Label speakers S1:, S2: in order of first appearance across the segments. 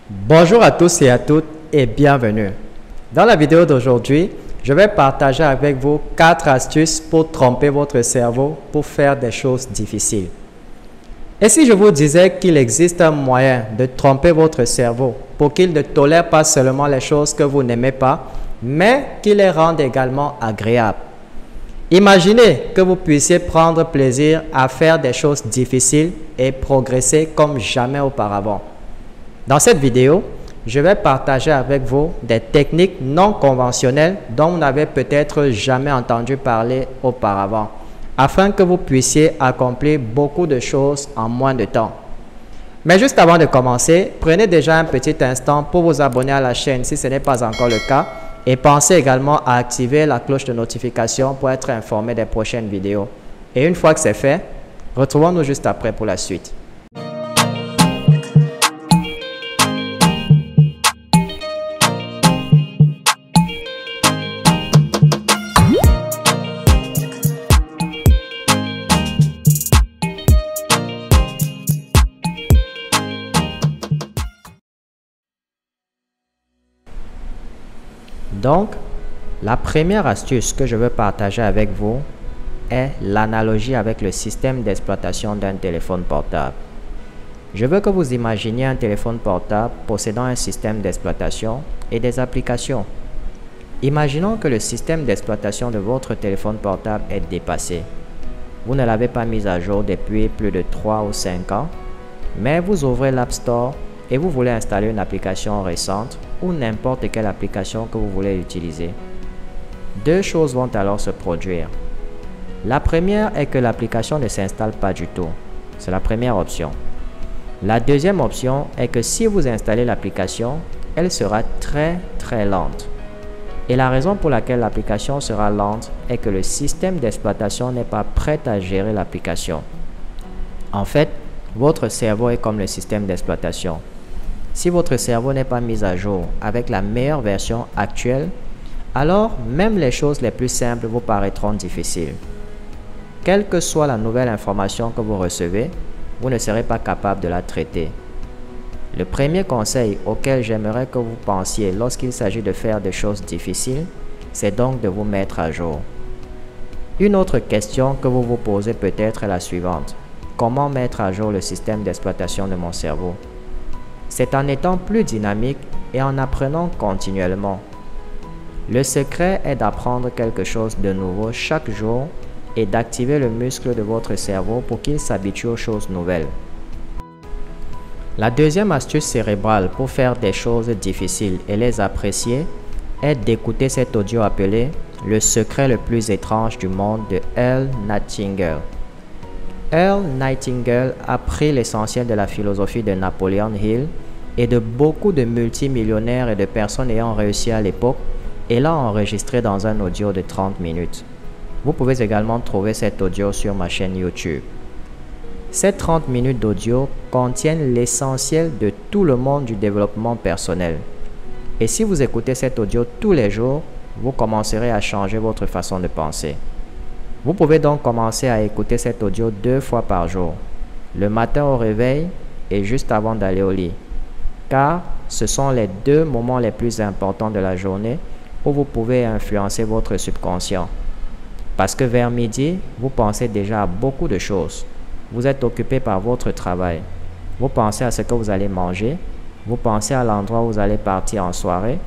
S1: Bonjour à tous et à toutes et bienvenue. Dans la vidéo d'aujourd'hui, je vais partager avec vous 4 astuces pour tromper votre cerveau pour faire des choses difficiles. Et si je vous disais qu'il existe un moyen de tromper votre cerveau pour qu'il ne tolère pas seulement les choses que vous n'aimez pas, mais qu'il les rende également agréables. Imaginez que vous puissiez prendre plaisir à faire des choses difficiles et progresser comme jamais auparavant. Dans cette vidéo, je vais partager avec vous des techniques non conventionnelles dont vous n'avez peut-être jamais entendu parler auparavant, afin que vous puissiez accomplir beaucoup de choses en moins de temps. Mais juste avant de commencer, prenez déjà un petit instant pour vous abonner à la chaîne si ce n'est pas encore le cas et pensez également à activer la cloche de notification pour être informé des prochaines vidéos. Et une fois que c'est fait, retrouvons-nous juste après pour la suite. Donc, la première astuce que je veux partager avec vous est l'analogie avec le système d'exploitation d'un téléphone portable. Je veux que vous imaginiez un téléphone portable possédant un système d'exploitation et des applications. Imaginons que le système d'exploitation de votre téléphone portable est dépassé. Vous ne l'avez pas mis à jour depuis plus de 3 ou 5 ans, mais vous ouvrez l'App Store et vous voulez installer une application récente ou n'importe quelle application que vous voulez utiliser. Deux choses vont alors se produire. La première est que l'application ne s'installe pas du tout. C'est la première option. La deuxième option est que si vous installez l'application, elle sera très lente. Et la raison pour laquelle l'application sera lente est que le système d'exploitation n'est pas prêt à gérer l'application. En fait, votre cerveau est comme le système d'exploitation. Si votre cerveau n'est pas mis à jour avec la meilleure version actuelle, alors même les choses les plus simples vous paraîtront difficiles. Quelle que soit la nouvelle information que vous recevez, vous ne serez pas capable de la traiter. Le premier conseil auquel j'aimerais que vous pensiez lorsqu'il s'agit de faire des choses difficiles, c'est donc de vous mettre à jour. Une autre question que vous vous posez peut-être est la suivante. Comment mettre à jour le système d'exploitation de mon cerveau? C'est en étant plus dynamique et en apprenant continuellement. Le secret est d'apprendre quelque chose de nouveau chaque jour et d'activer le muscle de votre cerveau pour qu'il s'habitue aux choses nouvelles. La deuxième astuce cérébrale pour faire des choses difficiles et les apprécier est d'écouter cet audio appelé « Le secret le plus étrange du monde » de Earl Nightingale. Earl Nightingale a pris l'essentiel de la philosophie de Napoleon Hill et de beaucoup de multimillionnaires et de personnes ayant réussi à l'époque et l'a enregistré dans un audio de 30 minutes. Vous pouvez également trouver cet audio sur ma chaîne YouTube. Ces 30 minutes d'audio contiennent l'essentiel de tout le monde du développement personnel. Et si vous écoutez cet audio tous les jours, vous commencerez à changer votre façon de penser. Vous pouvez donc commencer à écouter cet audio 2 fois par jour, le matin au réveil et juste avant d'aller au lit, car ce sont les 2 moments les plus importants de la journée où vous pouvez influencer votre subconscient. Parce que vers midi, vous pensez déjà à beaucoup de choses. Vous êtes occupé par votre travail. Vous pensez à ce que vous allez manger. Vous pensez à l'endroit où vous allez partir en soirée.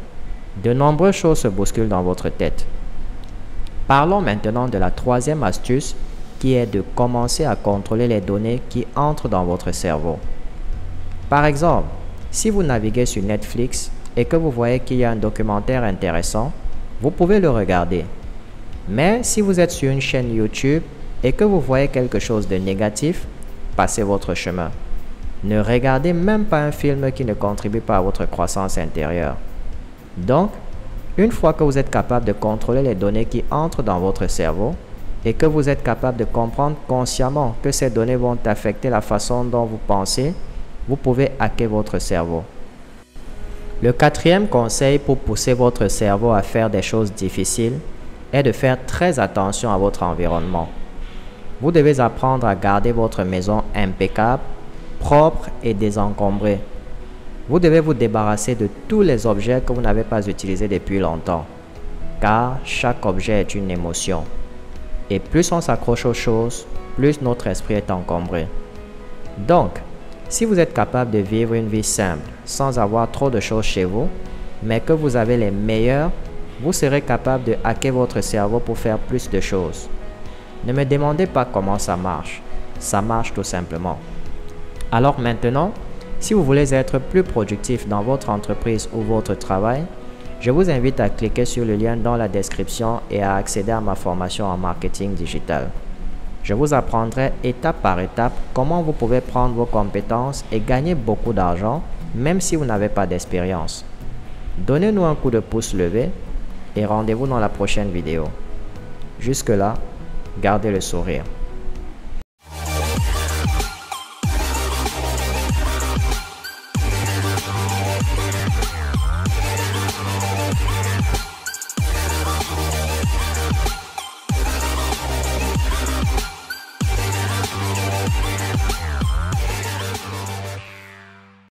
S1: De nombreuses choses se bousculent dans votre tête. Parlons maintenant de la troisième astuce qui est de commencer à contrôler les données qui entrent dans votre cerveau. Par exemple, si vous naviguez sur Netflix et que vous voyez qu'il y a un documentaire intéressant, vous pouvez le regarder. Mais si vous êtes sur une chaîne YouTube et que vous voyez quelque chose de négatif, passez votre chemin. Ne regardez même pas un film qui ne contribue pas à votre croissance intérieure. Donc, une fois que vous êtes capable de contrôler les données qui entrent dans votre cerveau et que vous êtes capable de comprendre consciemment que ces données vont affecter la façon dont vous pensez, vous pouvez hacker votre cerveau. Le quatrième conseil pour pousser votre cerveau à faire des choses difficiles est de faire très attention à votre environnement. Vous devez apprendre à garder votre maison impeccable, propre et désencombrée. Vous devez vous débarrasser de tous les objets que vous n'avez pas utilisés depuis longtemps, car chaque objet est une émotion. Et plus on s'accroche aux choses, plus notre esprit est encombré. Donc, si vous êtes capable de vivre une vie simple, sans avoir trop de choses chez vous, mais que vous avez les meilleures, vous serez capable de hacker votre cerveau pour faire plus de choses. Ne me demandez pas comment ça marche tout simplement. Alors maintenant, si vous voulez être plus productif dans votre entreprise ou votre travail, je vous invite à cliquer sur le lien dans la description et à accéder à ma formation en marketing digital. Je vous apprendrai étape par étape comment vous pouvez prendre vos compétences et gagner beaucoup d'argent même si vous n'avez pas d'expérience. Donnez-nous un coup de pouce levé et rendez-vous dans la prochaine vidéo. Jusque-là, gardez le sourire.